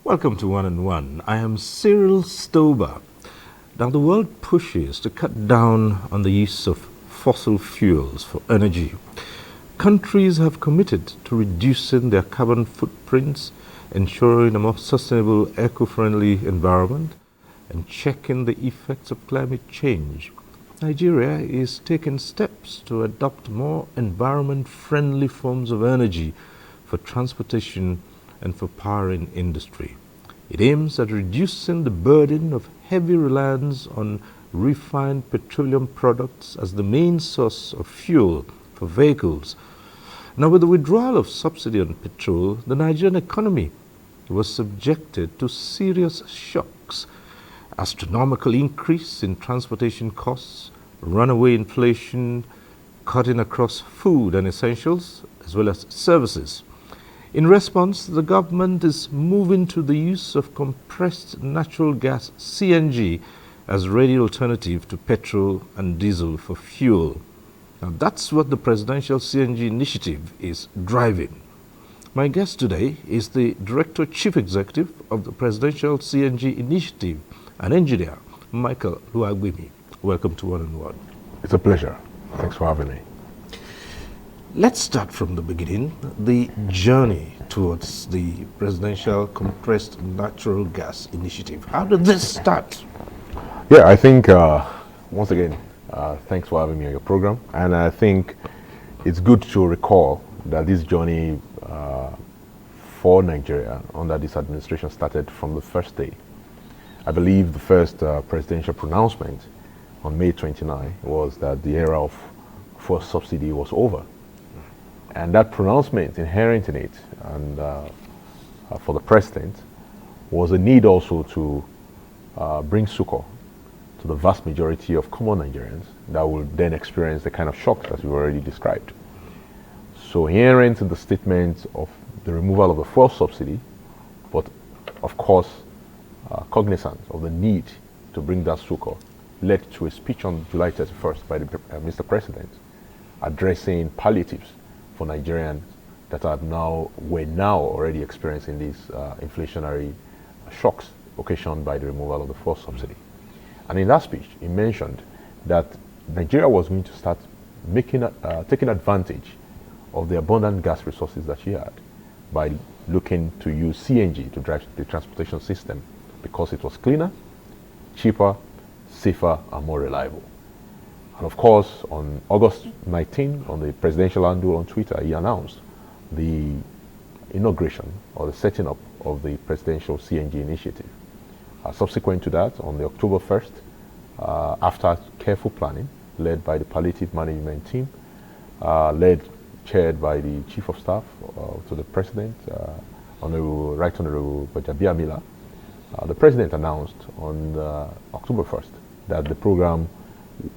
Welcome to One and One. I am Cyril Stober. Now, the world pushes to cut down on the use of fossil fuels for energy. Countries have committed to reducing their carbon footprints, ensuring a more sustainable, eco-friendly environment, and checking the effects of climate change. Nigeria is taking steps to adopt more environment-friendly forms of energy for transportation and for powering industry. It aims at reducing the burden of heavy reliance on refined petroleum products as the main source of fuel for vehicles. Now, with the withdrawal of subsidy on petrol, the Nigerian economy was subjected to serious shocks. Astronomical increase in transportation costs, runaway inflation, cutting across food and essentials, as well as services. In response, the government is moving to the use of compressed natural gas (CNG) as ready alternative to petrol and diesel for fuel. Now, that's what the Presidential CNG Initiative is driving. My guest today is the Director Chief Executive of the Presidential CNG Initiative, an engineer, Michael Oluwagbemi. Welcome to One and One. It's a pleasure. Thanks for having me. Let's start from the beginning, the journey towards the Presidential Compressed Natural Gas Initiative. How did this start? Yeah, I think, once again, thanks for having me on your program. And I think it's good to recall that this journey for Nigeria under this administration started from the first day. I believe the first presidential pronouncement on May 29 was that the era of fuel subsidy was over. And that pronouncement, inherent in it, and for the president, was a need also to bring succor to the vast majority of common Nigerians that will then experience the kind of shock that we've already described. So inherent in the statement of the removal of the fuel subsidy, but of course cognizant of the need to bring that succor, led to a speech on July 31st by Mr. President addressing palliatives for Nigerians that were now already experiencing these inflationary shocks occasioned by the removal of the fuel subsidy. And in that speech, he mentioned that Nigeria was going to start taking advantage of the abundant gas resources that she had by looking to use CNG to drive the transportation system because it was cleaner, cheaper, safer, and more reliable. And of course, on August 19, on the presidential handle on Twitter, he announced the inauguration or the setting up of the presidential CNG initiative. Subsequent to that, on the October 1st, after careful planning, led by the palliative management team, chaired by the Chief of Staff to the President, Right Honorable Gbajabiamila, the President announced on October 1st that the program,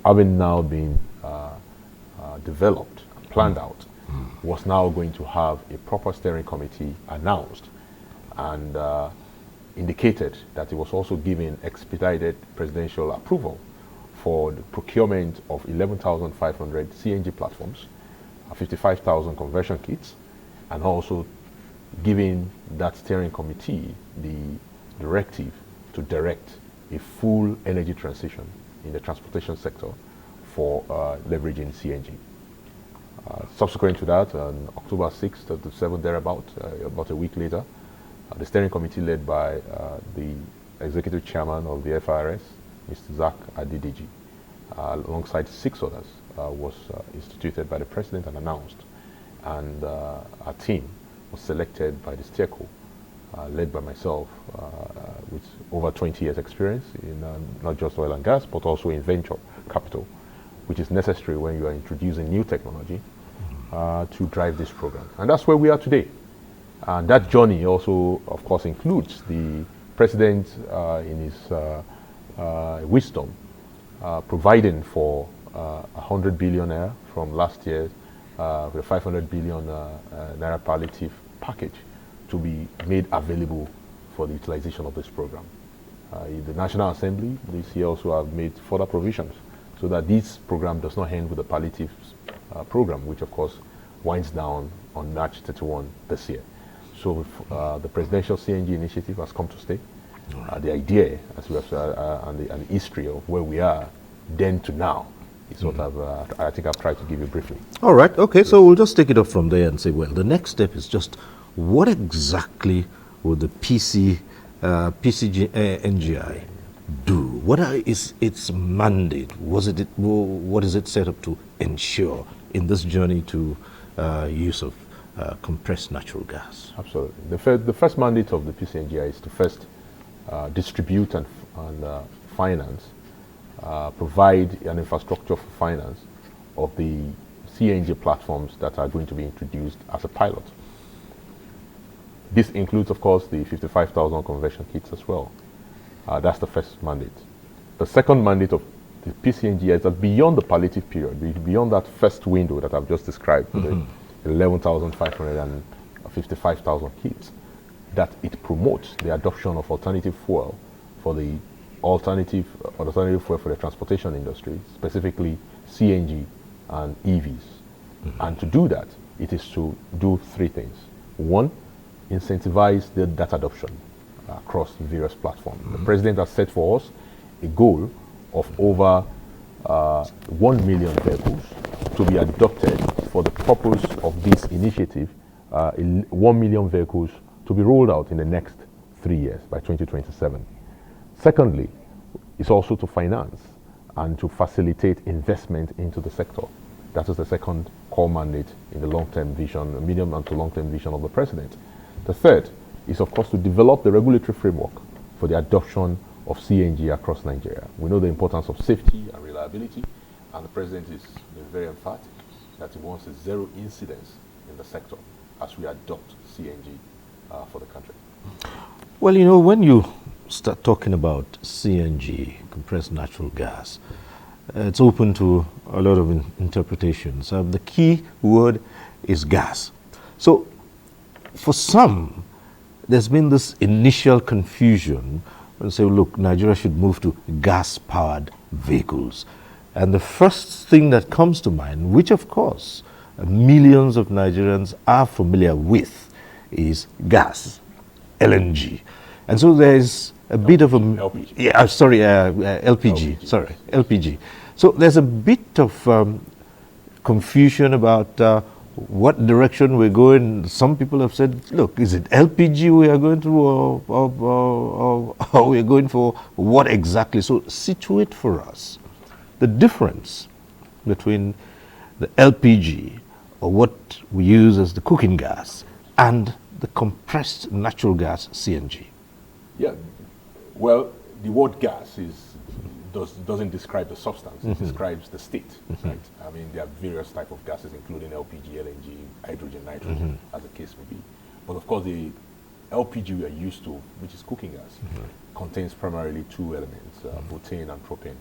having now been developed, planned out, was now going to have a proper steering committee announced and indicated that it was also giving expedited presidential approval for the procurement of 11,500 CNG platforms, 55,000 conversion kits, and also giving that steering committee the directive to direct a full energy transition in the transportation sector for leveraging CNG. Subsequent to that, on October 6th to 7th, thereabout, about a week later, the steering committee led by the executive chairman of the FRS, Mr. Zach Adidiji, alongside 6 others, was instituted by the president and announced. And our team was selected by the STECO, led by myself, with over 20 years experience in not just oil and gas, but also in venture capital, which is necessary when you are introducing new technology to drive this program. And that's where we are today. And that journey also, of course, includes the president in his wisdom, providing for 100 billion naira from last year, with 500 billion naira palliative package to be made available for the utilization of this program. In the National Assembly this year also have made further provisions so that this program does not end with the palliative program, which of course winds down on March 31 this year. So the presidential CNG initiative has come to stay. The idea, as we have and the history of where we are then to now is what I think I've tried to give you briefly. All right, okay, yes. So we'll just take it up from there and say, well, the next step is just what exactly would the PCNGI do? What is its mandate? What is it set up to ensure in this journey to use of compressed natural gas? Absolutely. The first mandate of the PCNGI is to first distribute and finance, provide an infrastructure for finance of the CNG platforms that are going to be introduced as a pilot. This includes, of course, the 55,000 conversion kits as well. That's the first mandate. The second mandate of the PCNGI is that beyond the palliative period, beyond that first window that I've just described, the 11,500 and 55,000 kits, that it promotes the adoption of alternative fuel for the alternative fuel for the transportation industry, specifically CNG and EVs. And to do that, it is to do three things. One, incentivize that adoption across various platforms. The president has set for us a goal of over 1 million vehicles to be adopted for the purpose of this initiative, 1 million vehicles to be rolled out in the next 3 years by 2027. Secondly, it's also to finance and to facilitate investment into the sector. That is the second core mandate in the long-term vision, medium and to long-term vision of the president. The third is, of course, to develop the regulatory framework for the adoption of CNG across Nigeria. We know the importance of safety and reliability, and the president is very emphatic that he wants a zero incidence in the sector as we adopt CNG for the country. Well, you know, when you start talking about CNG, compressed natural gas, it's open to a lot of interpretations. The key word is gas. So, for some, there's been this initial confusion and say, look, Nigeria should move to gas-powered vehicles. And the first thing that comes to mind, which of course millions of Nigerians are familiar with, is gas, LNG. And so there's a bit of a... LPG. Yeah, sorry, LPG. Sorry, LPG. So there's a bit of confusion about what direction we're going. Some people have said, look, is it LPG we are going through or we're going for what exactly? So situate for us the difference between the LPG, or what we use as the cooking gas, and the compressed natural gas, CNG. Yeah, well, the word gas doesn't describe the substance, it describes the state, right? I mean, there are various types of gases, including LPG, LNG, hydrogen, nitrogen, as the case may be. But of course, the LPG we are used to, which is cooking gas, contains primarily two elements, butane and propane.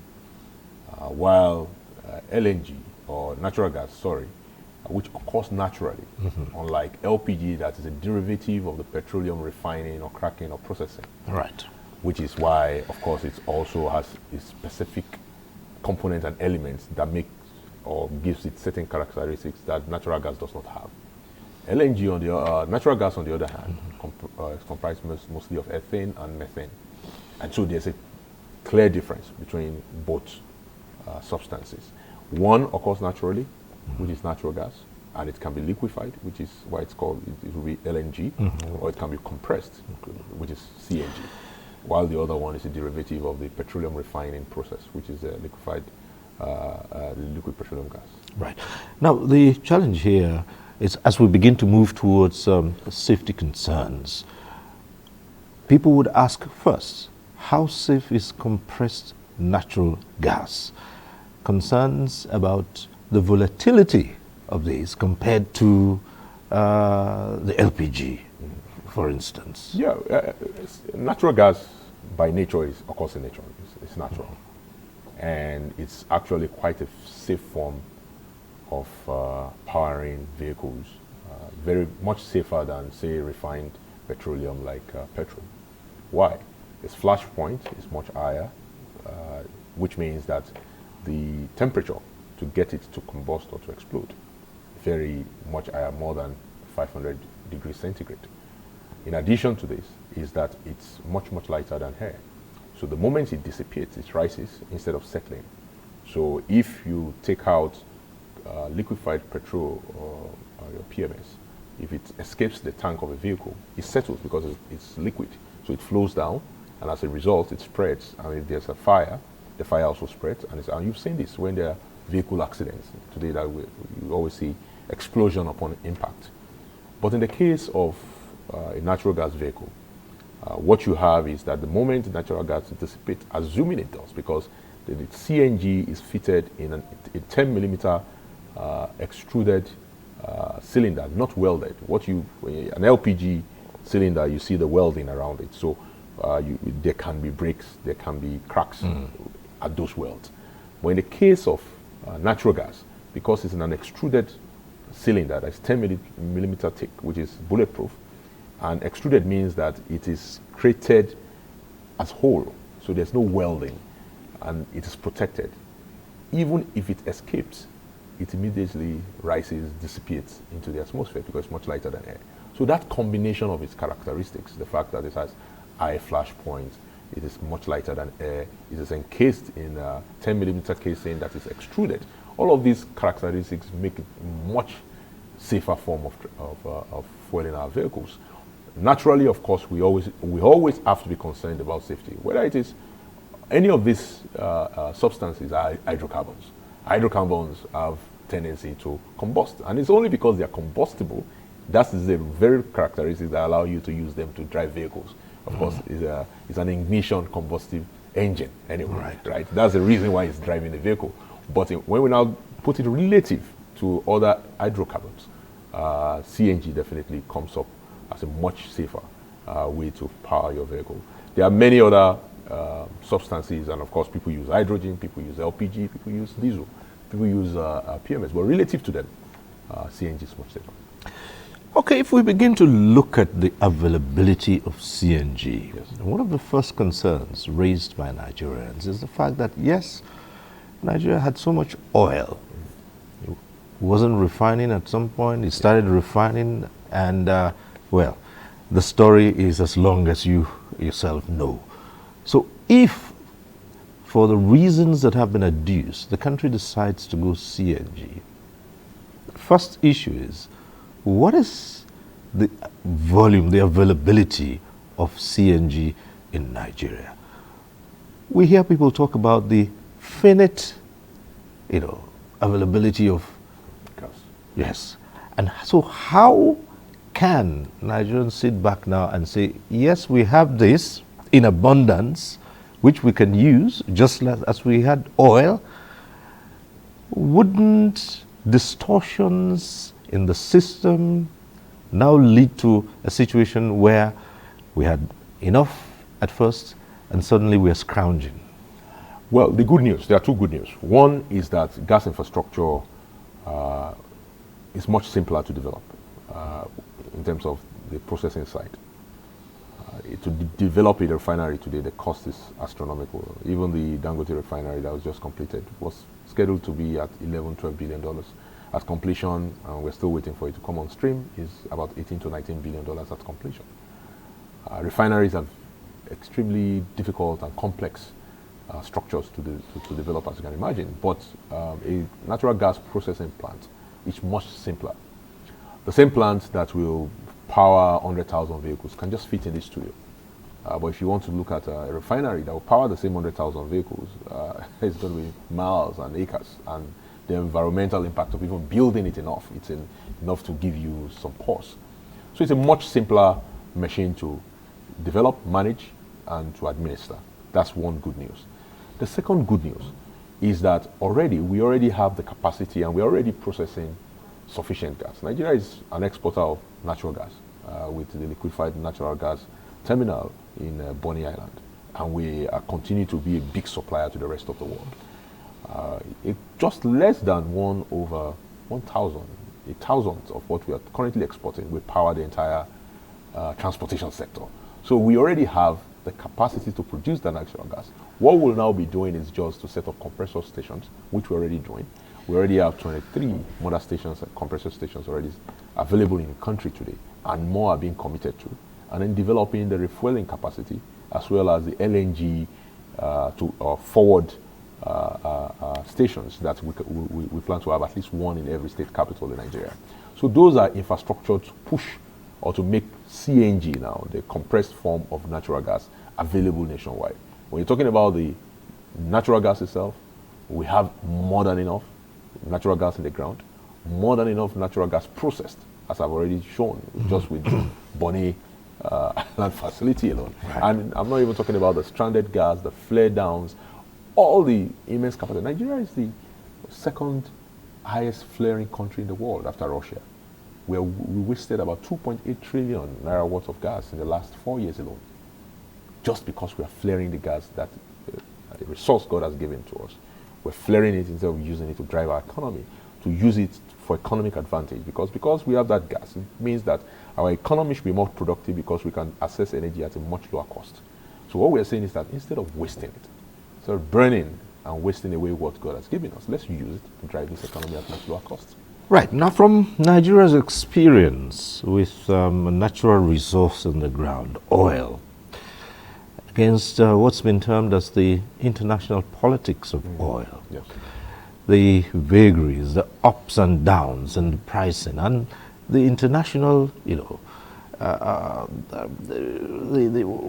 While LNG, or natural gas, which occurs naturally, unlike LPG that is a derivative of the petroleum refining or cracking or processing. Right. Which is why, of course, it also has a specific component and elements that make or gives it certain characteristics that natural gas does not have. LNG on the natural gas, on the other hand, is comprised mostly of ethane and methane, and so there's a clear difference between both substances. One occurs naturally, which is natural gas, and it can be liquefied, which is why it's called, it will be LNG, or it can be compressed, which is CNG. While the other one is a derivative of the petroleum refining process, which is liquid petroleum gas. Right. Now, the challenge here is as we begin to move towards safety concerns, people would ask first, how safe is compressed natural gas? Concerns about the volatility of these compared to the LPG, for instance. Yeah, natural gas by nature is, of course, in nature. It's natural. And it's actually quite a safe form of powering vehicles, very much safer than, say, refined petroleum like petrol. Why? Its flash point is much higher, which means that the temperature to get it to combust or to explode very much higher, more than 500 degrees centigrade. In addition to this is that it's much, much lighter than air. So the moment it dissipates, it rises instead of settling. So if you take out liquefied petrol or your PMS, if it escapes the tank of a vehicle, it settles because it's liquid. So it flows down, and as a result, it spreads. And if there's a fire, the fire also spreads. And you've seen this when there are vehicle accidents. Today, that you always see explosion upon impact. But in the case of a natural gas vehicle, what you have is that the moment natural gas dissipates, assuming it does, because the CNG is fitted in a 10 millimeter extruded cylinder, not welded. An LPG cylinder, you see the welding around it. So there can be breaks, there can be cracks at those welds. But in the case of natural gas, because it's in an extruded cylinder that's 10 millimeter thick, which is bulletproof, and extruded means that it is created as whole, so there's no welding, and it is protected. Even if it escapes, it immediately rises, dissipates into the atmosphere because it's much lighter than air. So that combination of its characteristics, the fact that it has high flash points, it is much lighter than air, it is encased in a 10 millimeter casing that is extruded, all of these characteristics make it much safer form of fueling our vehicles. Naturally, of course, we always have to be concerned about safety, whether it is any of these substances are hydrocarbons. Hydrocarbons have tendency to combust, and it's only because they are combustible that is the very characteristics that allow you to use them to drive vehicles. Of course, it's an ignition combustive engine anyway, right? That's the reason why it's driving the vehicle. But when we now put it relative to other hydrocarbons, CNG definitely comes up as a much safer way to power your vehicle. There are many other substances, and of course people use hydrogen, people use LPG, people use diesel, people use PMS, but relative to them, CNG is much safer. Okay, if we begin to look at the availability of CNG, yes, one of the first concerns raised by Nigerians is the fact that, yes, Nigeria had so much oil. It wasn't refining at some point, it started refining, and well, the story is as long as you yourself know. So if, for the reasons that have been adduced, the country decides to go CNG, first issue is, what is the volume, the availability of CNG in Nigeria? We hear people talk about the finite, availability of gas. Yes. And so how can Nigerians sit back now and say, yes, we have this in abundance, which we can use, just as we had oil? Wouldn't distortions in the system now lead to a situation where we had enough at first and suddenly we are scrounging? Well, the good news, there are two good news. One is that gas infrastructure is much simpler to develop in terms of the processing side. To develop a refinery today, the cost is astronomical. Even the Dangote refinery that was just completed was scheduled to be at $11-12 billion. At completion, we're still waiting for it to come on stream, is about $18 to $19 billion at completion. Refineries have extremely difficult and complex structures to develop, as you can imagine, but a natural gas processing plant is much simpler. The same plant that will power 100,000 vehicles can just fit in this studio. But if you want to look at a refinery that will power the same 100,000 vehicles, it's going to be miles and acres, and the environmental impact of even building it enough. It's enough to give you some pause. So it's a much simpler machine to develop, manage, and to administer. That's one good news. The second good news is that we already have the capacity and we're already processing sufficient gas. Nigeria is an exporter of natural gas with the liquefied natural gas terminal in Bonny Island. And we continue to be a big supplier to the rest of the world. Just less than 1,000, a thousandth of what we are currently exporting will power the entire transportation sector. So we already have the capacity to produce the natural gas. What we'll now be doing is just to set up compressor stations, which we're already doing. We already have 23 mother stations and compressor stations already available in the country today, and more are being committed to. And then developing the refueling capacity, as well as the LNG to forward stations that we plan to have at least one in every state capital in Nigeria. So those are infrastructure to push or to make CNG now, the compressed form of natural gas, available nationwide. When you're talking about the natural gas itself, we have more than enough natural gas in the ground, more than enough natural gas processed, as I've already shown, just with Bonny Island facility alone. Right. And I'm not even talking about the stranded gas, the flare downs, all the immense capacity. Nigeria is the second highest flaring country in the world after Russia, where we wasted about 2.8 trillion naira worth of gas in the last 4 years alone, just because we are flaring the gas that the resource God has given to us. We're flaring it instead of using it to drive our economy, to use it for economic advantage. Because we have that gas, it means that our economy should be more productive because we can access energy at a much lower cost. So what we're saying is that instead of wasting it, instead of burning and wasting away what God has given us, let's use it to drive this economy at much lower cost. Right. Now, from Nigeria's experience with a natural resource in the ground, oil, against what's been termed as the international politics of oil, yes, the vagaries, the ups and downs in the pricing, and the international,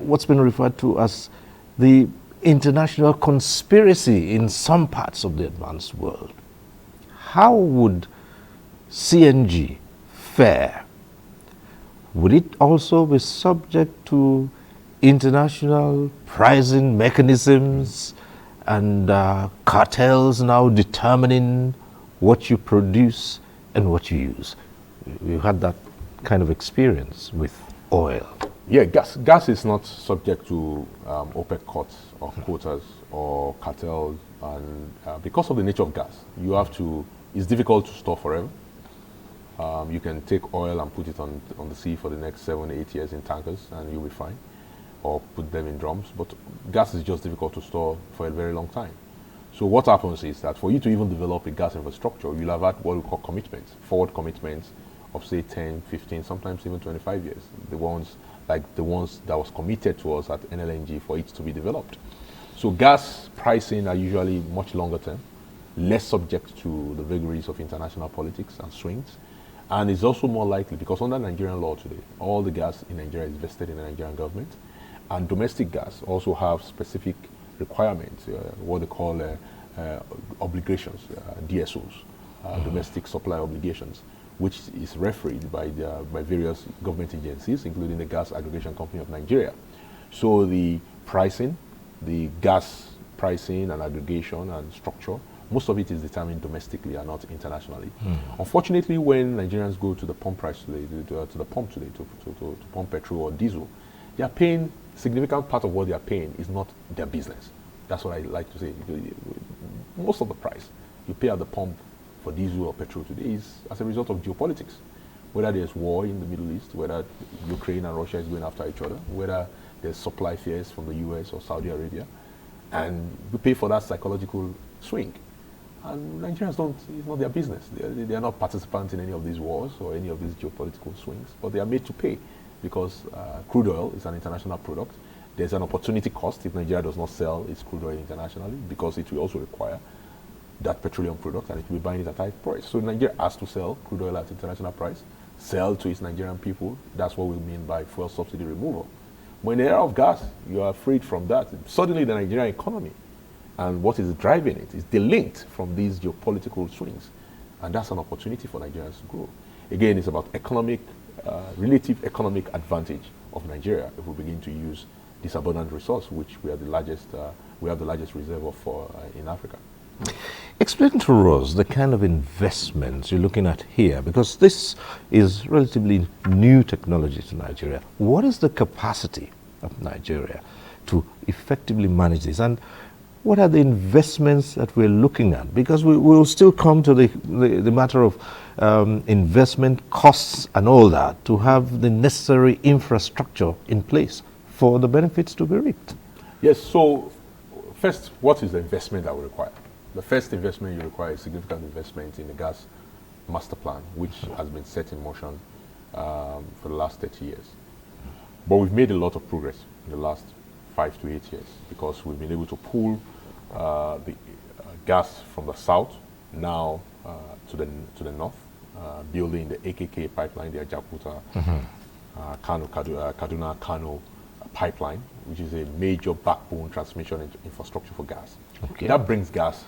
what's been referred to as the international conspiracy in some parts of the advanced world. How would CNG fare? Would it also be subject to international pricing mechanisms and cartels now determining what you produce and what you use? We've had that kind of experience with oil. Yeah, gas is not subject to OPEC cuts or quotas or cartels, and because of the nature of gas, it's difficult to store forever. You can take oil and put it on the sea for the next 7-8 years in tankers and you'll be fine, or put them in drums, but gas is just difficult to store for a very long time. So what happens is that for you to even develop a gas infrastructure, you'll have had what we call commitments, forward commitments of say 10, 15, sometimes even 25 years. The ones that was committed to us at NLNG for it to be developed. So gas pricing are usually much longer term, less subject to the vagaries of international politics and swings. And it's also more likely, because under Nigerian law today, all the gas in Nigeria is vested in the Nigerian government, and domestic gas also have specific requirements, what they call obligations, DSOs, domestic supply obligations, which is refereed by various government agencies, including the Gas Aggregation Company of Nigeria. So the pricing, the gas pricing and aggregation and structure, most of it is determined domestically and not internationally. Unfortunately, when Nigerians go to the pump price today, to the pump today to pump petrol or diesel, they are paying, significant part of what they are paying is not their business. That's what I like to say. Most of the price you pay at the pump for diesel or petrol today is as a result of geopolitics. Whether there's war in the Middle East, whether Ukraine and Russia is going after each other, whether there's supply fears from the US or Saudi Arabia, and we pay for that psychological swing. And Nigerians it's not their business. They are not participants in any of these wars or any of these geopolitical swings, but they are made to pay because crude oil is an international product. There's an opportunity cost if Nigeria does not sell its crude oil internationally, because it will also require that petroleum product and it will be buying it at a high price. So Nigeria has to sell crude oil at international price, sell to its Nigerian people. That's what we mean by fuel subsidy removal. When in the era of gas, you are freed from that. Suddenly the Nigerian economy And what is driving it is delinked from these geopolitical swings. And that's an opportunity for Nigerians to grow. Again, it's about relative economic advantage of Nigeria if we begin to use this abundant resource, which we have the largest reservoir for in Africa. Explain to us the kind of investments you're looking at here, because this is relatively new technology to Nigeria. What is the capacity of Nigeria to effectively manage this? And what are the investments that we're looking at? Because we will still come to the matter of investment costs and all that to have the necessary infrastructure in place for the benefits to be reaped. Yes, so first, what is the investment that we require? The first investment you require is significant investment in the gas master plan, which has been set in motion for the last 30 years. But we've made a lot of progress in the last 5 to 8 years because we've been able to pull the gas from the south now to the north, building the AKK pipeline, the Ajakuta, Kaduna-Kano pipeline, which is a major backbone transmission infrastructure for gas. Okay. That brings gas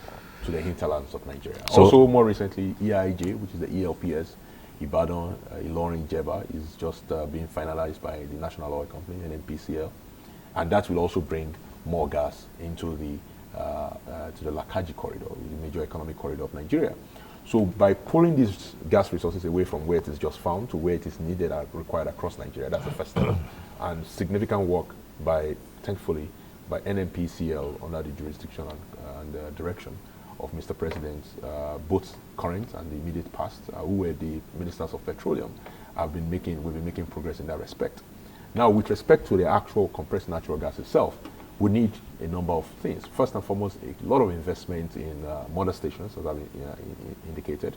to the hinterlands of Nigeria. So also, more recently, EIJ, which is the ELPS, Ibadan, Ilorin, Jeba, is just being finalized by the National Oil Company, NNPCL, and that will also bring more gas into the Lakaji corridor, the major economic corridor of Nigeria. So by pulling these gas resources away from where it is just found to where it is needed and required across Nigeria, that's the first step. And significant work thankfully, by NNPCL under the jurisdiction and direction of Mr. President, both current and the immediate past, who were the ministers of petroleum, we've been making progress in that respect. Now, with respect to the actual compressed natural gas itself, we need a number of things. First and foremost, a lot of investment in mother stations, as I've indicated.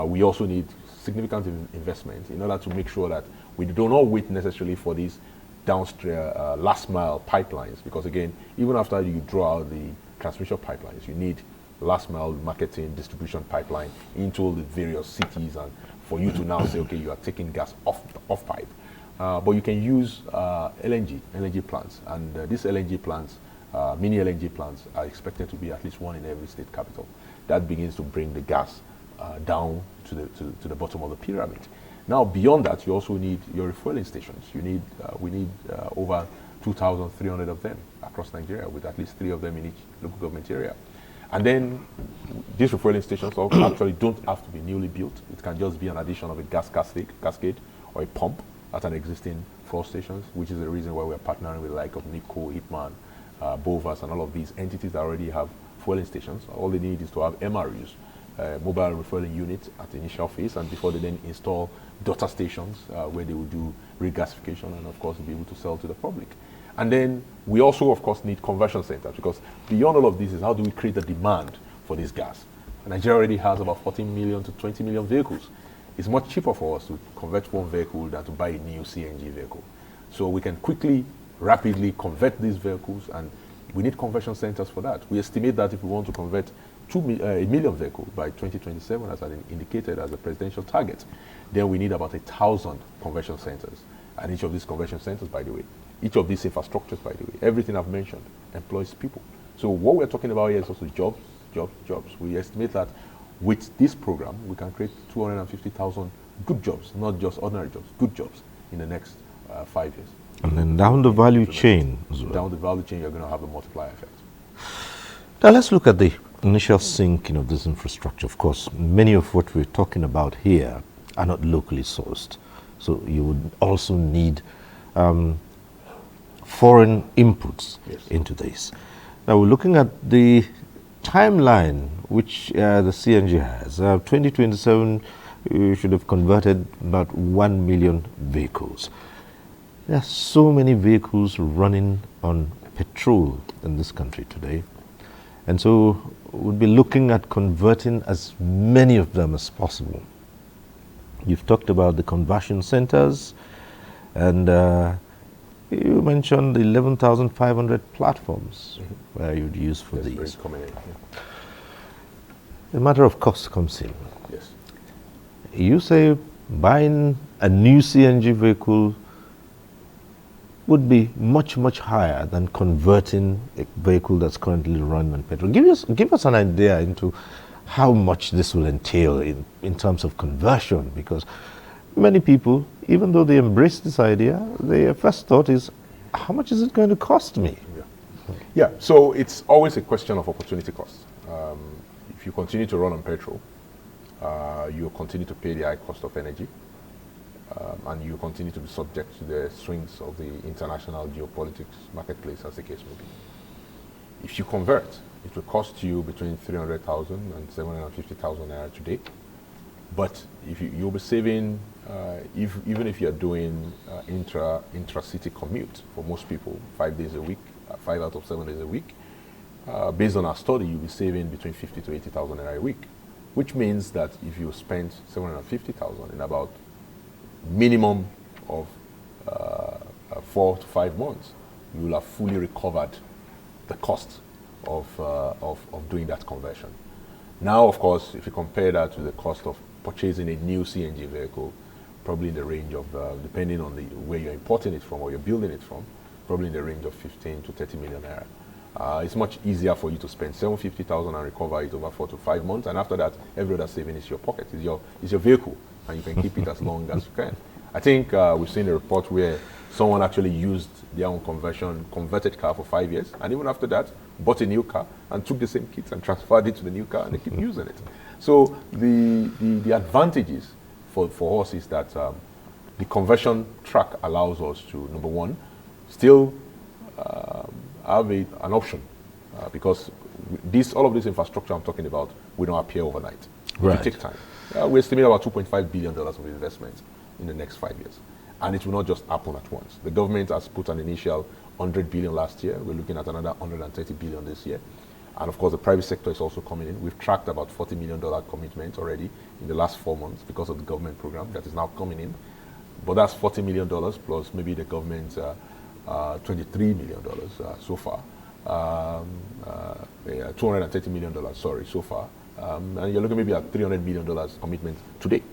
We also need significant investment in order to make sure that we do not wait necessarily for these downstream last mile pipelines, because again, even after you draw out the transmission pipelines, you need last mile marketing distribution pipeline into the various cities, and for you to now say, okay, you are taking gas off pipe. But you can use LNG plants, and these LNG plants, mini LNG plants, are expected to be at least one in every state capital. That begins to bring the gas down to the bottom of the pyramid. Now, beyond that, you also need your refueling stations. We need over 2,300 of them across Nigeria, with at least 3 of them in each local government area. And then these refueling stations actually don't have to be newly built. It can just be an addition of a gas cascade or a pump at an existing fuel stations, which is the reason why we're partnering with the like of Nico, Hitman, Bovas, and all of these entities that already have fueling stations. All they need is to have MRUs, mobile refueling units at the initial phase, and before they then install daughter stations where they will do regasification and of course be able to sell to the public. And then we also of course need conversion centers, because beyond all of this is how do we create the demand for this gas. Nigeria already has about 14 million to 20 million vehicles. It's much cheaper for us to convert one vehicle than to buy a new CNG vehicle. So we can quickly, rapidly convert these vehicles, and we need conversion centers for that. We estimate that if we want to convert a million vehicles by 2027, as I indicated as a presidential target, then we need about 1,000 conversion centers. And each of these conversion centers, by the way, each of these infrastructures, by the way, everything I've mentioned employs people. So what we're talking about here is also jobs. We estimate that with this program, we can create 250,000 good jobs, not just ordinary jobs, good jobs in the next 5 years. And then down the value chain as well. Down the value chain, you're going to have a multiplier effect. Now let's look at the initial sinking of this infrastructure. Of course, many of what we're talking about here are not locally sourced. So you would also need foreign inputs into this. Now we're looking at the timeline which the CNG has. 2027, we should have converted about 1 million vehicles. There are so many vehicles running on petrol in this country today. And so we'll be looking at converting as many of them as possible. You've talked about the conversion centers, and you mentioned the 11,500 platforms where you'd use for these. The matter of cost comes in. Yes. You say buying a new CNG vehicle would be much, much higher than converting a vehicle that's currently running on petrol. Give us an idea into how much this will entail in terms of conversion, because many people, even though they embrace this idea, their first thought is, how much is it going to cost me? Yeah, so it's always a question of opportunity cost. If you continue to run on petrol, you'll continue to pay the high cost of energy, and you continue to be subject to the swings of the international geopolitics marketplace, as the case may be. If you convert, it will cost you between 300,000 and 750,000 naira today. But if you'll be saving, even if you're doing intra-city commute for most people, 5 days a week, 5 out of 7 days a week, based on our study, you'll be saving between 50 to 80,000 naira a week, which means that if you spend 750,000 in about minimum of 4 to 5 months, you will have fully recovered the cost of doing that conversion. Now, of course, if you compare that to the cost of purchasing a new CNG vehicle, probably in the range of, depending on where you're importing it from or you're building it from, probably in the range of 15 to 30 million naira. It's much easier for you to spend 750,000 and recover it over 4 to 5 months, and after that, every other saving is your pocket, is your vehicle, and you can keep it as long as you can. I think we've seen a report where someone actually used their own converted car for 5 years, and even after that, bought a new car and took the same kit and transferred it to the new car, and they keep using it. So the advantages for us is that the conversion track allows us to, number one, still have an option, because all of this infrastructure I'm talking about will not appear overnight. It will take time. We estimate about $2.5 billion of investment in the next 5 years. And it will not just happen at once. The government has put an initial 100 billion last year. We're looking at another 130 billion this year. And of course, the private sector is also coming in. We've tracked about $40 million commitment already in the last 4 months because of the government program that is now coming in. But that's $40 million plus maybe the government's $23 million so far. $230 million, so far. And you're looking maybe at $300 million commitment today.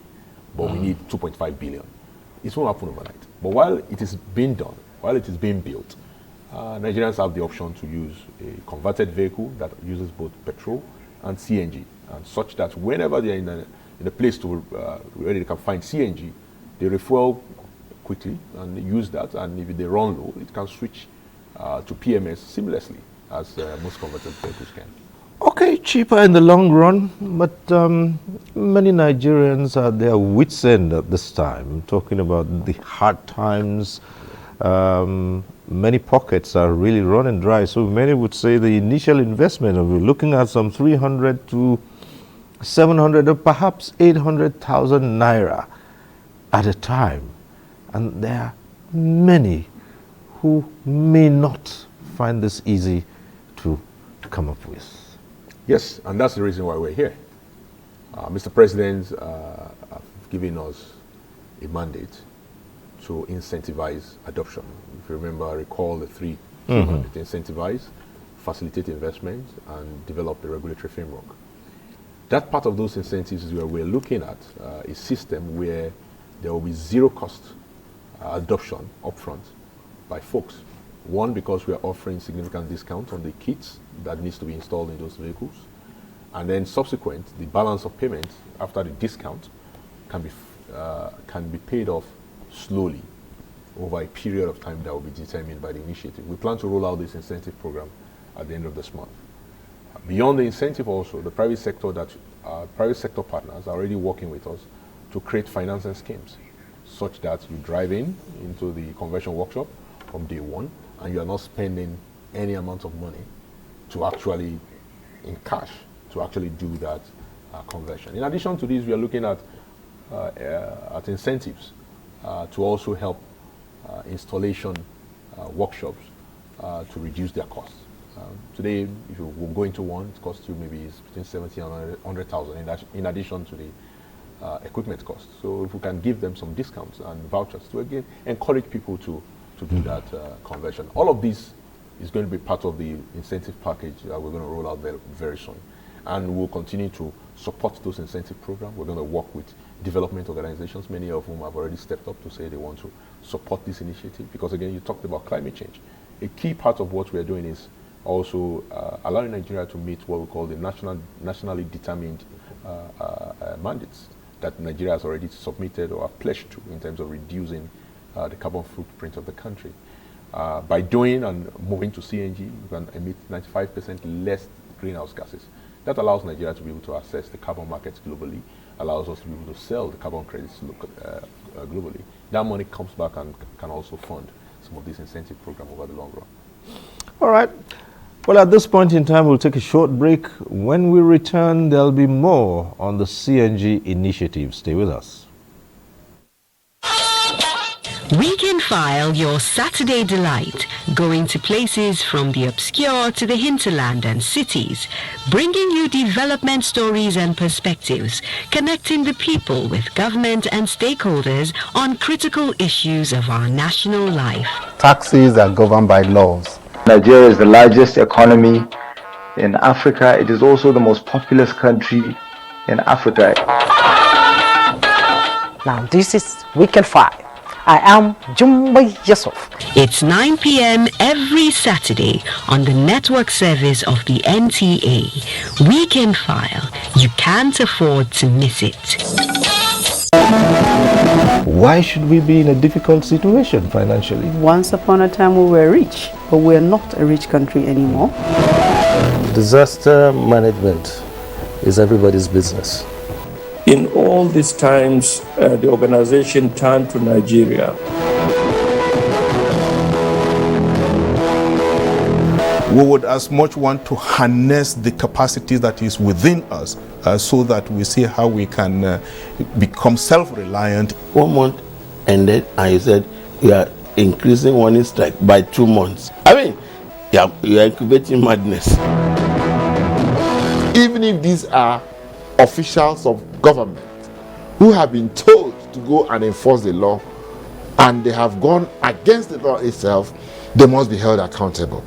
But we need 2.5 billion. It won't happen overnight. But while it is being done, while it is being built, Nigerians have the option to use a converted vehicle that uses both petrol and CNG, and such that whenever they're in a place where they can find CNG, they refuel quickly and use that, and if they run low, it can switch to PMS seamlessly, as most converted vehicles can. Okay, cheaper in the long run, but many Nigerians are at their wits' end at this time. I'm talking about the hard times. Many pockets are really running dry, so many would say the initial investment, we're looking at some 300 to 700 or perhaps 800,000 naira at a time. And there are many who may not find this easy to come up with. Yes, and that's the reason why we're here. Mr. President have given us a mandate to incentivize adoption. If you recall the three mandates: incentivize, facilitate investment, and develop a regulatory framework. That part of those incentives is where we're looking at a system where there will be zero cost adoption upfront by folks. One, because we are offering significant discount on the kits that needs to be installed in those vehicles. And then subsequent, the balance of payment after the discount can be paid off slowly over a period of time that will be determined by the initiative. We plan to roll out this incentive program at the end of this month. Beyond the incentive also, the private sector partners are already working with us to create financing schemes such that you drive into the conversion workshop from day one, and you are not spending any amount of money to actually, in cash, to actually do that conversion. In addition to this, we are looking at incentives to also help installation workshops to reduce their costs. Today, if you will go into one, it costs you maybe between 70 and 100,000 in addition to the equipment costs. So if we can give them some discounts and vouchers to again encourage people to do that conversion. All of this is going to be part of the incentive package that we're going to roll out very, very soon. And we'll continue to support those incentive programs. We're going to work with development organizations, many of whom have already stepped up to say they want to support this initiative. Because again, you talked about climate change. A key part of what we're doing is also allowing Nigeria to meet what we call the nationally determined mandates that Nigeria has already submitted or have pledged to in terms of reducing the carbon footprint of the country. By doing and moving to CNG, you can emit 95% less greenhouse gases. That allows Nigeria to be able to access the carbon markets globally, allows us to be able to sell the carbon credits globally. That money comes back and can also fund some of these incentive programs over the long run. All right. Well, at this point in time, we'll take a short break. When we return, there'll be more on the CNG initiative. Stay with us. Weekend File, your Saturday delight, going to places from the obscure to the hinterland and cities, bringing you development stories and perspectives, connecting the people with government and stakeholders on critical issues of our national life. Taxes are governed by laws. Nigeria is the largest economy in Africa. It is also the most populous country in Africa. Now this is Weekend 5. I am Jumbo Yusuf. It's 9 p.m. every Saturday on the network service of the NTA. Weekend File. You can't afford to miss it. Why should we be in a difficult situation financially? Once upon a time we were rich, but we're not a rich country anymore. Disaster management is everybody's business. In all these times, the organization turned to Nigeria. We would as much want to harness the capacity that is within us so that we see how we can become self-reliant. 1 month ended and you said you are increasing warning strike by 2 months. I mean, you are incubating madness. Even if these are officials of government who have been told to go and enforce the law and they have gone against the law itself, they must be held accountable.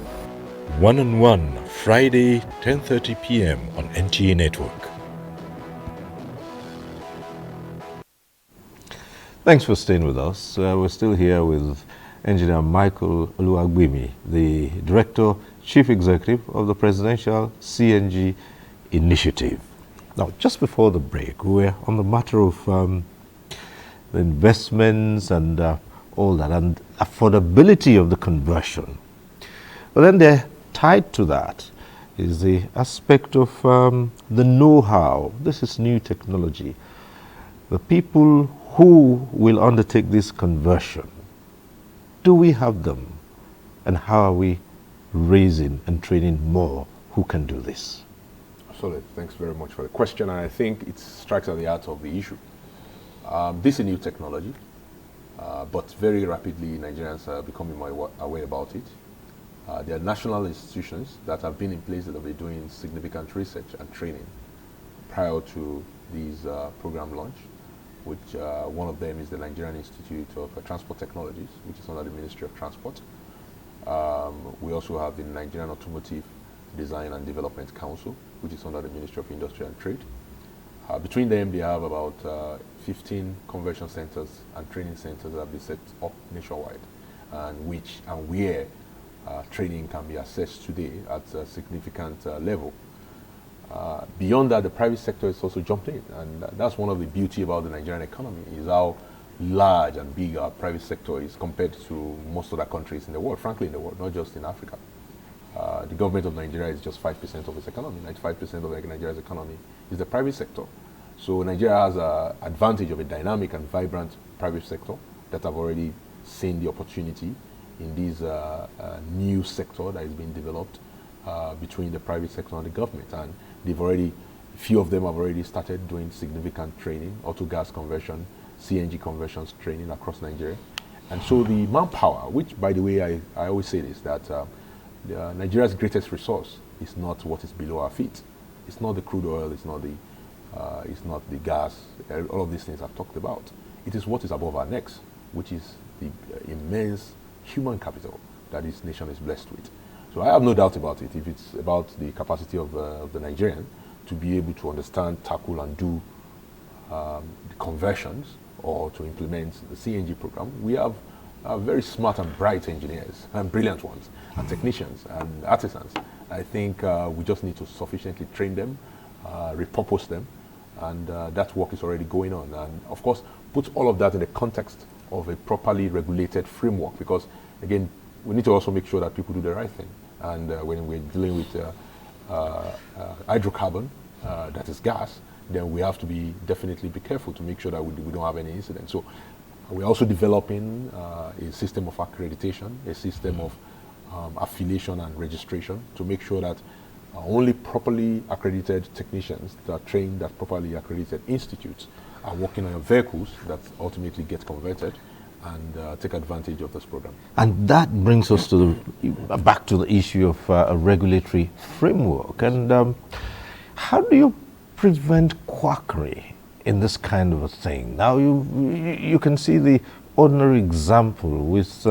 One-on-One, Friday, 10:30 p.m. on NTA Network. Thanks for staying with us. We're still here with Engineer Michael Oluwagbemi, the Director, Chief Executive of the Presidential CNG Initiative. Now, just before the break, we were on the matter of the investments and all that, and affordability of the conversion. But then they're tied to that is the aspect of the know-how. This is new technology. The people who will undertake this conversion, do we have them? And how are we raising and training more who can do this? Absolutely. Thanks very much for the question. And I think it strikes at the heart of the issue. This is a new technology, but very rapidly Nigerians are becoming more aware about it. There are national institutions that have been in place that have been doing significant research and training prior to these program launch, which one of them is the Nigerian Institute of Transport Technologies, which is under the Ministry of Transport. We also have the Nigerian Automotive Design and Development Council, which is under the Ministry of Industry and Trade. Between them, they have about 15 conversion centers and training centers that have been set up nationwide, and which and where training can be assessed today at a significant level. Beyond that, the private sector is also jumped in, and that's one of the beauty about the Nigerian economy is how large and big our private sector is compared to most other countries in the world, frankly in the world, not just in Africa. The government of Nigeria is just 5% of its economy. 95% of Nigeria's economy is the private sector. So Nigeria has an advantage of a dynamic and vibrant private sector that have already seen the opportunity in this new sector that is being developed between the private sector and the government. And they've already, few of them have already started doing significant training, auto gas conversion, CNG conversions training across Nigeria. And so the manpower, which by the way, I always say this, that Nigeria's greatest resource is not what is below our feet. It's not the crude oil, it's not the gas, all of these things I've talked about. It is what is above our necks, which is the immense human capital that this nation is blessed with. So I have no doubt about it. If it's about the capacity of the Nigerian to be able to understand, tackle, and do the conversions or to implement the CNG program, we have very smart and bright engineers and brilliant ones, and technicians and artisans. I think we just need to sufficiently train them, repurpose them, and that work is already going on. And of course, put all of that in the context of a properly regulated framework, because again, we need to also make sure that people do the right thing. And when we're dealing with hydrocarbon, that is gas, then we have to definitely be careful to make sure that we don't have any incidents. So we're also developing a system of accreditation, a system of affiliation and registration to make sure that only properly accredited technicians that are trained at properly accredited institutes are working on your vehicles that ultimately get converted and take advantage of this program. And that brings us to back to the issue of a regulatory framework. And how do you prevent quackery in this kind of a thing? Now, you can see the ordinary example with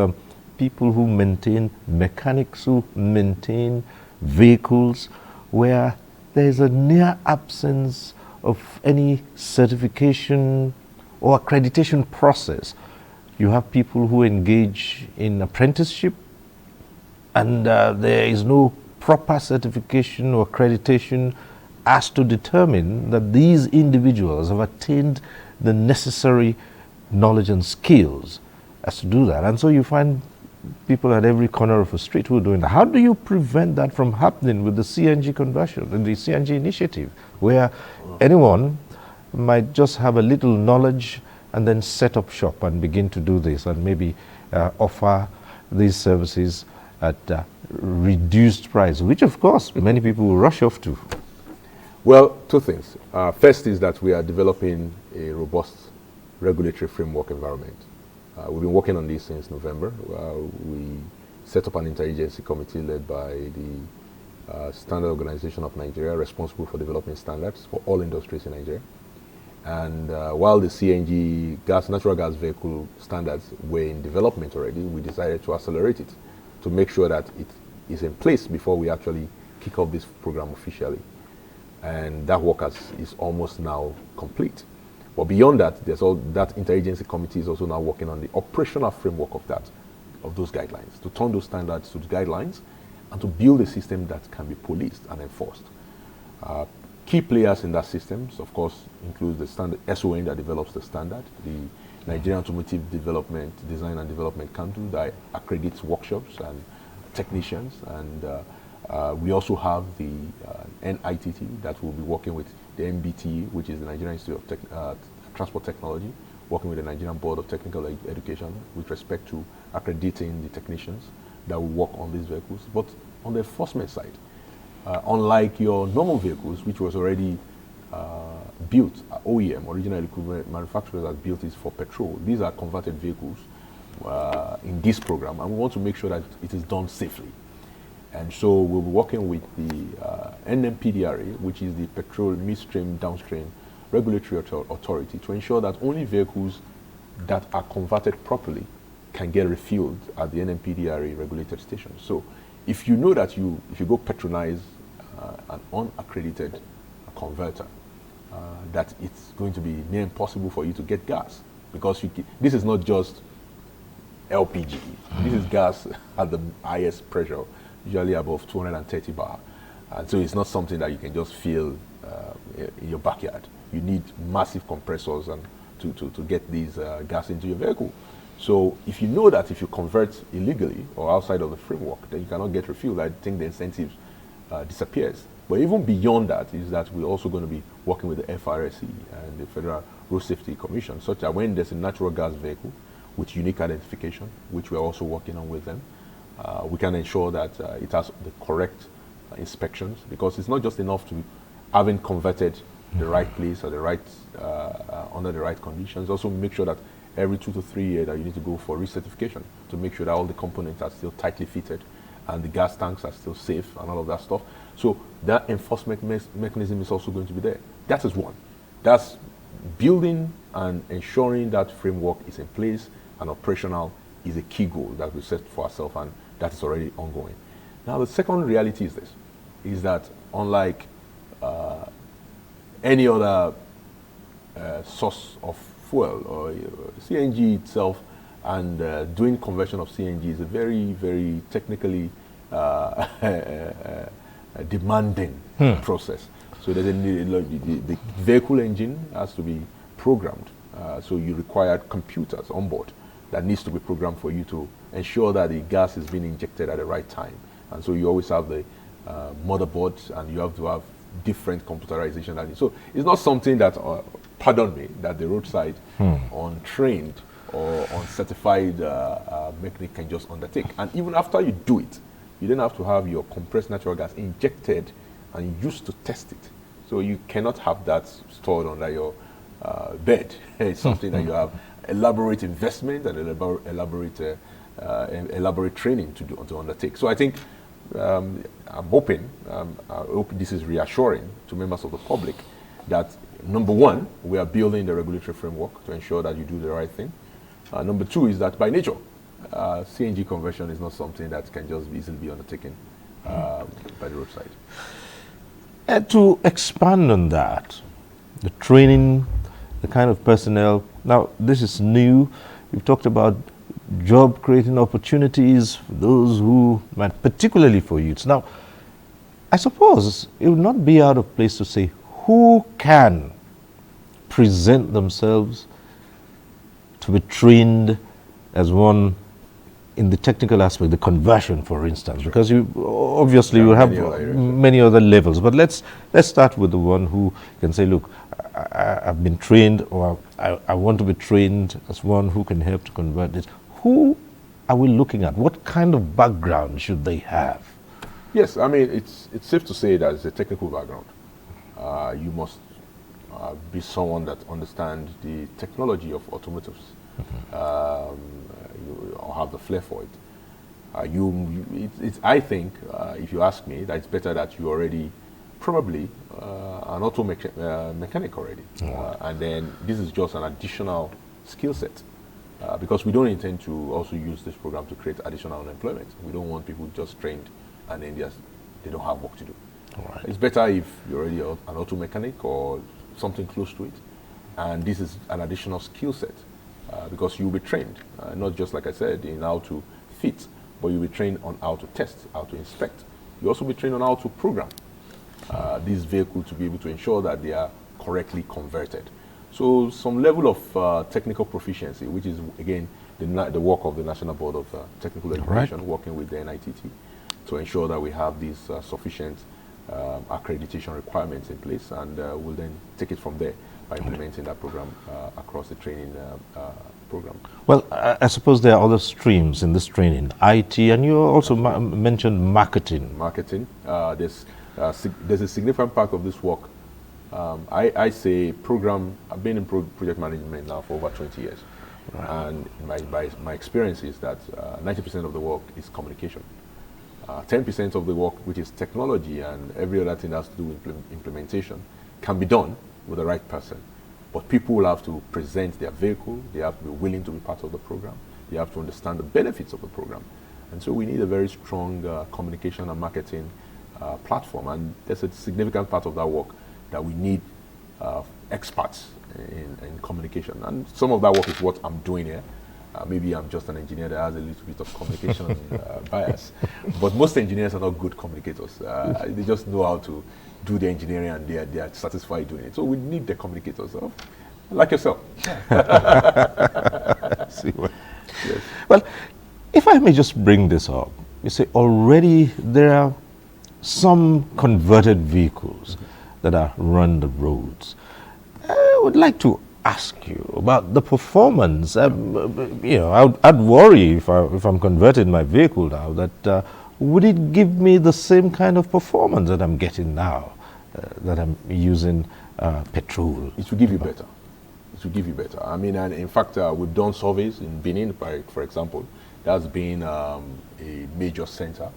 people who maintain, mechanics who maintain vehicles where there is a near absence of any certification or accreditation process. You have people who engage in apprenticeship and there is no proper certification or accreditation as to determine that these individuals have attained the necessary knowledge and skills as to do that. And so you find people at every corner of a street who are doing that. How do you prevent that from happening with the CNG conversion and the CNG initiative, where anyone might just have a little knowledge and then set up shop and begin to do this and maybe offer these services at reduced price, which of course many people will rush off to? Well, two things. First is that we are developing a robust regulatory framework environment. We've been working on this since November. We set up an interagency committee led by the Standard Organization of Nigeria, responsible for developing standards for all industries in Nigeria. And while the CNG natural gas vehicle standards were in development already, we decided to accelerate it to make sure that it is in place before we actually kick off this program officially. And that work is almost now complete. But beyond that, that interagency committee is also now working on the operational framework of those guidelines, to turn those standards to the guidelines and to build a system that can be policed and enforced. Key players in that system, of course, include the standard SON that develops the standard, the Nigerian Automotive Design and Development Council that accredits workshops and technicians, and we also have the NITT that will be working with the MBT, which is the Nigerian Institute of Transport Technology, working with the Nigerian Board of Technical Education with respect to accrediting the technicians that will work on these vehicles. But on the enforcement side, unlike your normal vehicles, which was already built, OEM, original equipment manufacturers have built it for petrol. These are converted vehicles in this program, and we want to make sure that it is done safely. And so we'll be working with the NMPDRA, which is the Petrol Midstream Downstream Regulatory Authority, to ensure that only vehicles that are converted properly can get refueled at the NMPDRA regulated stations. So if you know that if you go patronize an unaccredited converter, that it's going to be near impossible for you to get gas, because this is not just LPG. This is gas at the highest pressure, usually above 230 bar. And so it's not something that you can just fill in your backyard. You need massive compressors and to get these gas into your vehicle. So if you know that if you convert illegally or outside of the framework, then you cannot get refueled, I think the incentive disappears. But even beyond that is that we're also going to be working with the FRSC and the Federal Road Safety Commission, such that when there's a natural gas vehicle with unique identification, which we're also working on with them, we can ensure that it has the correct inspections, because it's not just enough to having converted the right place or the right under the right conditions. Also make sure that every 2 to 3 years that you need to go for recertification to make sure that all the components are still tightly fitted and the gas tanks are still safe and all of that stuff. So that enforcement mechanism is also going to be there. That is one. That's building and ensuring that framework is in place and operational is a key goal that we set for ourselves, and that is already ongoing. Now the second reality is this, is that unlike any other source of fuel or CNG itself, and doing conversion of CNG is a very, very technically demanding process. So there's the vehicle engine has to be programmed. So you require computers on board that needs to be programmed for you to ensure that the gas is being injected at the right time. And so you always have the motherboard, and you have to have different computerization. So it's not something that, pardon me, that the roadside untrained or uncertified mechanic can just undertake. And even after you do it, you then have to have your compressed natural gas injected and used to test it. So you cannot have that stored under your bed. It's something that you have elaborate investment and elaborate training to undertake. So I think I'm hoping, I hope this is reassuring to members of the public that, number one, we are building the regulatory framework to ensure that you do the right thing. Number two is that by nature, CNG conversion is not something that can just easily be undertaken by the roadside. And to expand on that, the training, the kind of personnel. Now, this is new. We've talked about job creating opportunities for those who, particularly for youths. Now, I suppose it would not be out of place to say who can present themselves to be trained as one in the technical aspect, the conversion, for instance, because you obviously will have many other levels. But let's start with the one who can say, look, I've been trained, or I want to be trained as one who can help to convert this. Who are we looking at? What kind of background should they have? Yes, I mean, it's safe to say that it's a technical background. You must be someone that understands the technology of automotives, or have the flair for it. I think, if you ask me, that it's better that you already probably an auto mechanic already. And then this is just an additional skill set. Because we don't intend to also use this program to create additional unemployment. We don't want people just trained and then they don't have work to do. Right. It's better if you're already an auto mechanic or something close to it. And this is an additional skill set because you'll be trained, not just like I said, in how to fit, but you'll be trained on how to test, how to inspect. You'll also be trained on how to program these vehicles to be able to ensure that they are correctly converted. So some level of technical proficiency, which is, again, the work of the National Board of Technical Education, working with the NITT, to ensure that we have these sufficient accreditation requirements in place, and we'll then take it from there by implementing that program across the training program. Well, I suppose there are other streams in this training, IT, and you also mentioned marketing. Marketing. There's a significant part of this work. I say program, I've been in project management now for over 20 years. Right. And my experience is that 90% of the work is communication. 10% of the work, which is technology and every other thing that has to do with implementation, can be done with the right person. But people will have to present their vehicle, they have to be willing to be part of the program, they have to understand the benefits of the program. And so we need a very strong communication and marketing platform. And there's a significant part of that work that we need experts in communication. And some of that work is what I'm doing here. Maybe I'm just an engineer that has a little bit of communication bias. But most engineers are not good communicators. They just know how to do the engineering and they are satisfied doing it. So we need the communicators, like yourself. Yes. Well, if I may just bring this up, you say already there are some converted vehicles that are run the roads. I would like to ask you about the performance. I'd worry if I'm converting my vehicle now that would it give me the same kind of performance that I'm getting now that I'm using petrol? It will give you better. It will give you better. I mean, and in fact, we've done surveys in Benin, for example. That's been a major center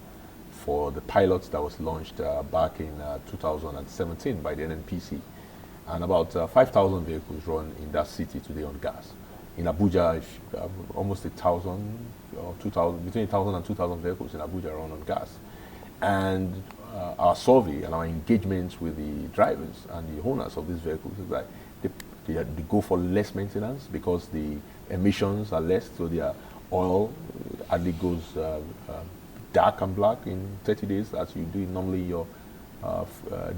for the pilot that was launched back in 2017 by the NNPC. And about 5,000 vehicles run in that city today on gas. In Abuja, almost 1,000 or 2,000, between 1,000 and 2,000 vehicles in Abuja run on gas. And our survey and our engagements with the drivers and the owners of these vehicles is that they go for less maintenance because the emissions are less, so their oil hardly goes dark and black in 30 days as you do normally your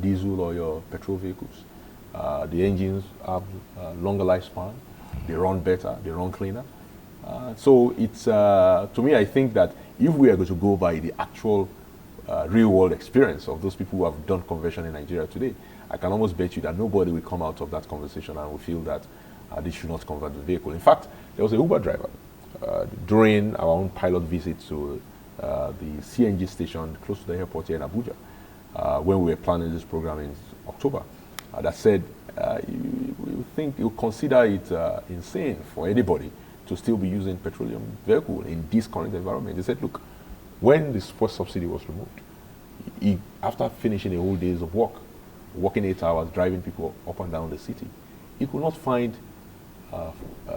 diesel or your petrol vehicles. The engines have longer lifespan, they run better, they run cleaner. So it's, to me, I think that if we are going to go by the actual real world experience of those people who have done conversion in Nigeria today, I can almost bet you that nobody will come out of that conversation and will feel that they should not convert the vehicle. In fact, there was a Uber driver during our own pilot visit to the CNG station close to the airport here in Abuja, when we were planning this program in October, that said, you consider it insane for anybody to still be using petroleum vehicle in this current environment. They said, look, when this first subsidy was removed, after finishing a whole days of work, working 8 hours, driving people up and down the city, he could not find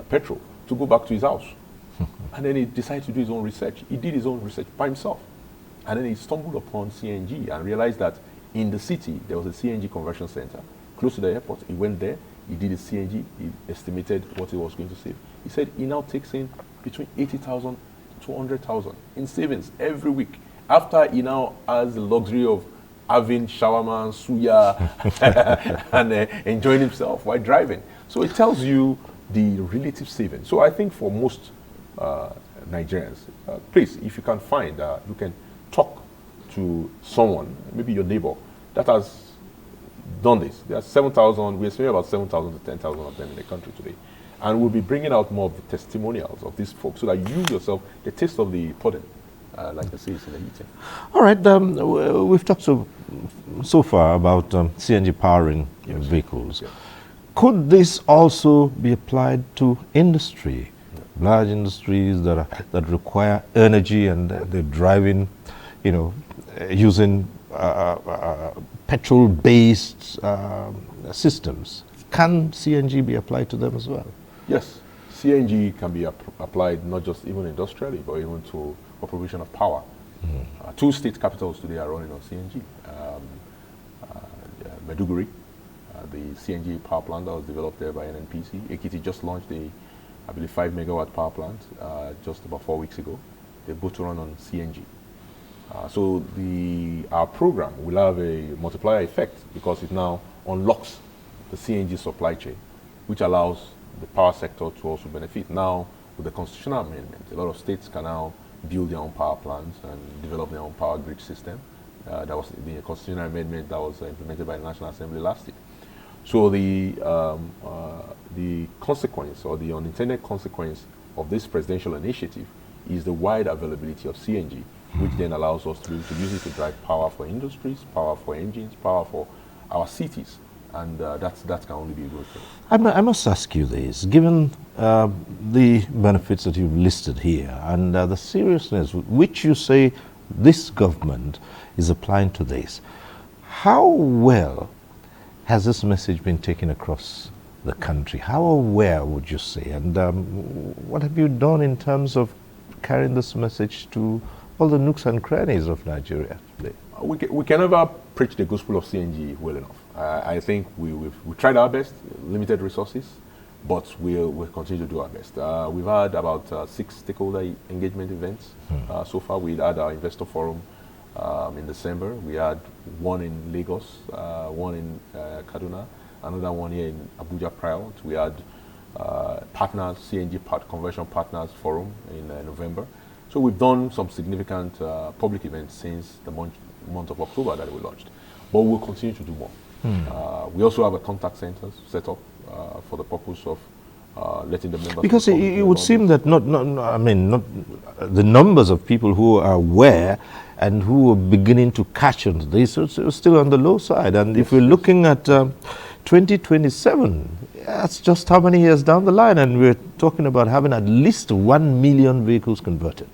petrol to go back to his house. And then he decided to do his own research. He did his own research by himself. And then he stumbled upon CNG and realized that in the city, there was a CNG conversion center close to the airport. He went there, he did his CNG, he estimated what he was going to save. He said he now takes in between 80,000 to 100,000 in savings every week. After he now has the luxury of having shawarma, suya, and enjoying himself while driving. So it tells you the relative savings. So I think for most Nigerians, please, if you can find, you can talk to someone, maybe your neighbor, that has done this. There are 7,000, we estimate about 7,000 to 10,000 of them in the country today. And we'll be bringing out more of the testimonials of these folks so that you yourself, the taste of the pudding, like I say, is in the eating. All right, we've talked so far about CNG powering vehicles. Yes. Could this also be applied to industry? Large industries that require energy and they're driving, using petrol-based systems. Can CNG be applied to them as well? Yes, CNG can be applied not just even industrially, but even to for provision of power. 2 state capitals today are running on CNG. Maiduguri, the CNG power plant that was developed there by NNPC. Ekiti just launched I believe 5 megawatt power plant just about 4 weeks ago. They both run on CNG. So our program will have a multiplier effect because it now unlocks the CNG supply chain, which allows the power sector to also benefit. Now, with the constitutional amendment, a lot of states can now build their own power plants and develop their own power grid system. That was the constitutional amendment that was implemented by the National Assembly last year. So the consequence or the unintended consequence of this presidential initiative is the wide availability of CNG, which then allows us to be able to use it to drive power for industries, power for engines, power for our cities. And that can only be a good thing. I must ask you this, given the benefits that you've listed here and the seriousness with which you say this government is applying to this, how well has this message been taken across the country? How aware would you say? And what have you done in terms of carrying this message to all the nooks and crannies of Nigeria today? We can never preach the gospel of CNG well enough. I think we've tried our best, limited resources, but we'll continue to do our best. We've had about 6 stakeholder engagement events so far. We had our investor forum in December. We had one in Lagos, one in Kaduna, another one here in Abuja prior. We had partners, CNG conversion partners forum in November. So we've done some significant public events since the month of October that we launched, but we'll continue to do more. We also have a contact center set up for the purpose of letting the members. Because it would seem that not the numbers of people who are aware and who are beginning to catch on to this are still on the low side. And if we're looking at 2027, that's just how many years down the line, and we're talking about having at least 1 million vehicles converted.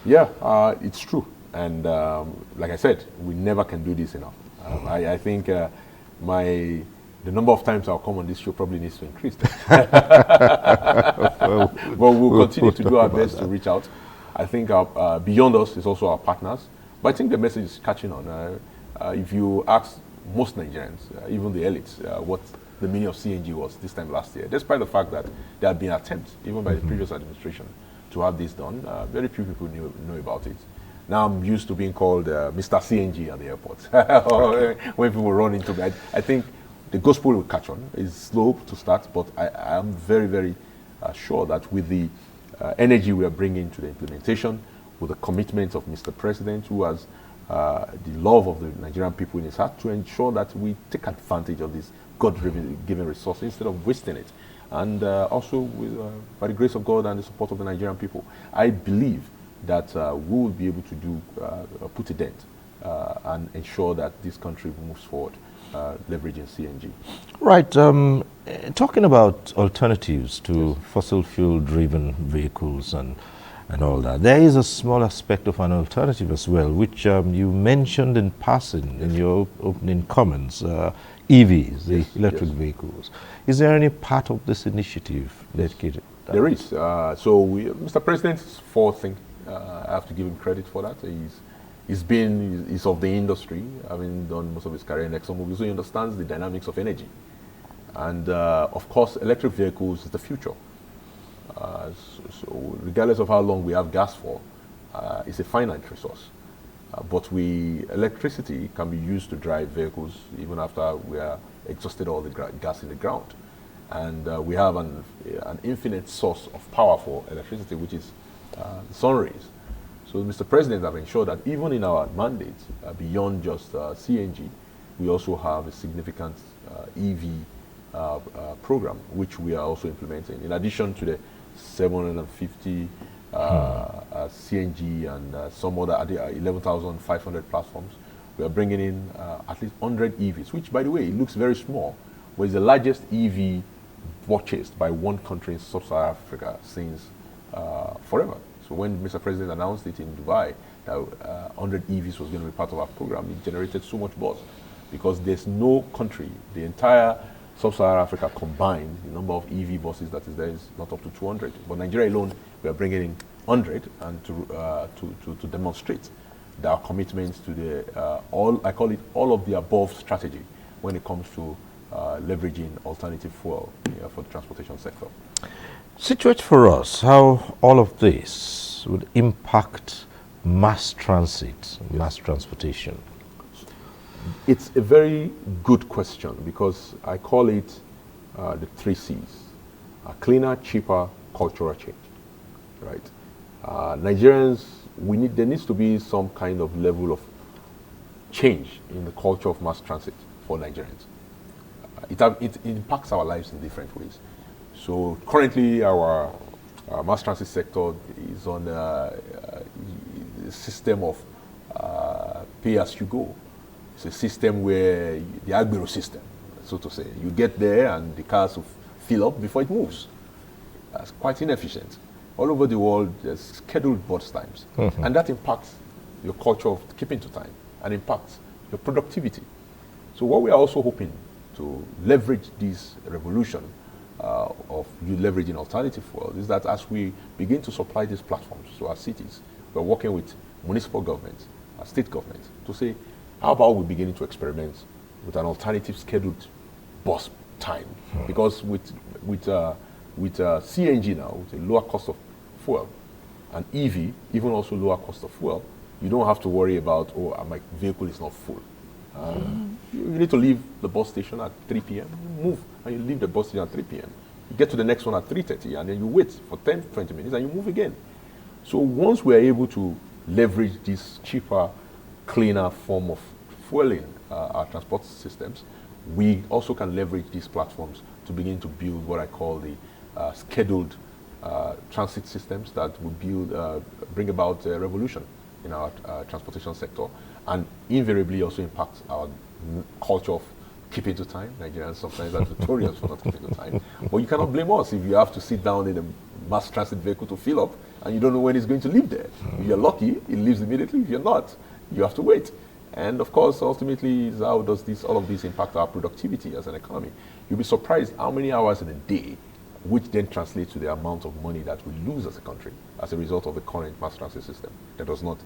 Yeah, it's true. And like I said, we never can do this enough. I think the number of times I'll come on this show probably needs to increase. But we'll continue to do our best to reach out. I think beyond us is also our partners. But I think the message is catching on. If you ask most Nigerians, even the elites, what the meaning of CNG was this time last year, despite the fact that there had been attempts, even by the previous administration, to have this done, very few people know about it. Now I'm used to being called Mr. CNG at the airport. When people run into me, I think the gospel will catch on. It's slow to start, but I am very, very sure that with the energy we are bringing to the implementation, with the commitment of Mr. President, who has the love of the Nigerian people in his heart, to ensure that we take advantage of this God-given resource instead of wasting it. And also, by the grace of God and the support of the Nigerian people, I believe that we will be able to put a dent and ensure that this country moves forward, leveraging CNG. Right. Talking about alternatives to fossil fuel-driven vehicles and all that, there is a small aspect of an alternative as well, which you mentioned in passing in your opening comments, EVs, the electric vehicles. Is there any part of this initiative dedicated? There is. Mr. President's forethink, I have to give him credit for that. He's of the industry, having done most of his career in ExxonMobil, so he understands the dynamics of energy. And of course, electric vehicles is the future. So regardless of how long we have gas for, it's a finite resource. But electricity can be used to drive vehicles even after we are exhausted all the gas in the ground. And we have an infinite source of power for electricity, which is the sun rays. So Mr. President have ensured that even in our mandate, beyond just CNG, we also have a significant EV program, which we are also implementing. In addition to the 750 CNG and some other 11,500 platforms, we are bringing in at least 100 EVs, which, by the way, it looks very small, but it's the largest EV purchased by one country in sub-Saharan Africa since forever. So when Mr. President announced it in Dubai that 100 EVs was going to be part of our program, it generated so much buzz because there's no country, the entire sub-Saharan Africa combined, the number of EV buses that is there is not up to 200. But Nigeria alone, we are bringing in 100 and to demonstrate our commitment to the I call it all of the above strategy when it comes to leveraging alternative fuel for the transportation sector. Situate for us how all of this would impact mass transit, mass transportation. It's a very good question because I call it the 3 C's: cleaner, cheaper, cultural change. Right? Nigerians, there needs to be some kind of level of change in the culture of mass transit for Nigerians. It impacts our lives in different ways. So currently, our mass transit sector is on a system of pay as you go. It's a system where the Agbero system, so to say. You get there and the cars will fill up before it moves. That's quite inefficient. All over the world, there's scheduled bus times. And that impacts your culture of keeping to time and impacts your productivity. So what we are also hoping to leverage this revolution of you leveraging alternative fuel is that as we begin to supply these platforms to our cities, we're working with municipal governments, state governments, to say, how about we beginning to experiment with an alternative scheduled bus time? Because with CNG now, with a lower cost of fuel, and EV, even also lower cost of fuel, you don't have to worry about, my vehicle is not full. You need to leave the bus station at 3 p.m., move, and you leave the bus station at 3 p.m. You get to the next one at 3:30, and then you wait for 10, 20 minutes, and you move again. So once we're able to leverage this cheaper, cleaner form of fueling our transport systems, we also can leverage these platforms to begin to build what I call the scheduled transit systems that will bring about a revolution in our transportation sector, and invariably also impacts our culture of keeping to time. Nigerians sometimes are notorious for not keeping to time. But you cannot blame us if you have to sit down in a mass transit vehicle to fill up and you don't know when it's going to leave there. If you're lucky, it leaves immediately. If you're not, you have to wait. And of course, ultimately, how does all of this impact our productivity as an economy? You'll be surprised how many hours in a day, which then translates to the amount of money that we lose as a country as a result of the current mass transit system that does not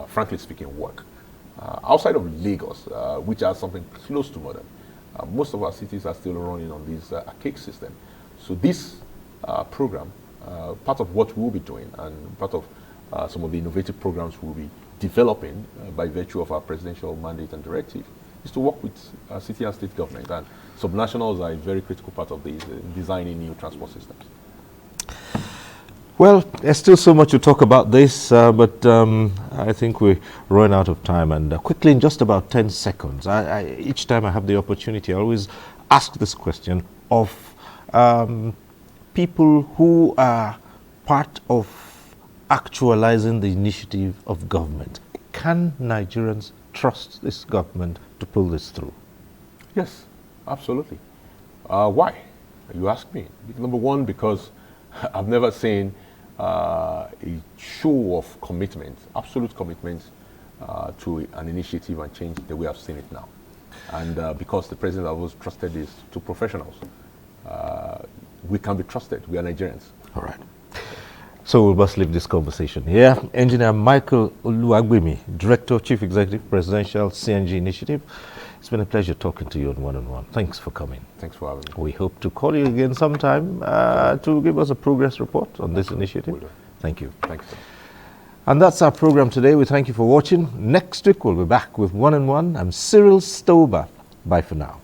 frankly speaking, work. Outside of Lagos, which are something close to modern, most of our cities are still running on this archaic system. So this program, part of what we'll be doing and part of some of the innovative programs we'll be developing by virtue of our presidential mandate and directive is to work with city and state government, and subnationals are a very critical part of this, designing new transport systems. Well, there's still so much to talk about this, but I think we're running out of time. And quickly, in just about 10 seconds, each time I have the opportunity, I always ask this question of people who are part of actualizing the initiative of government. Can Nigerians trust this government to pull this through? Yes, absolutely. Why? You ask me. Number one, because I've never seen a show of commitment, absolute commitment to an initiative and change the way I've seen it now. And because the president has always trusted this to professionals, we can be trusted. We are Nigerians. All right. So we must leave this conversation here. Engineer Michael Oluwagbemi, Director, Chief Executive, Presidential CNG Initiative. It's been a pleasure talking to you on One-on-One. Thanks for coming. Thanks for having me. We hope to call you again sometime to give us a progress report on this initiative. Thank you. Thanks. And that's our program today. We thank you for watching. Next week we'll be back with One-on-One. I'm Cyril Stober. Bye for now.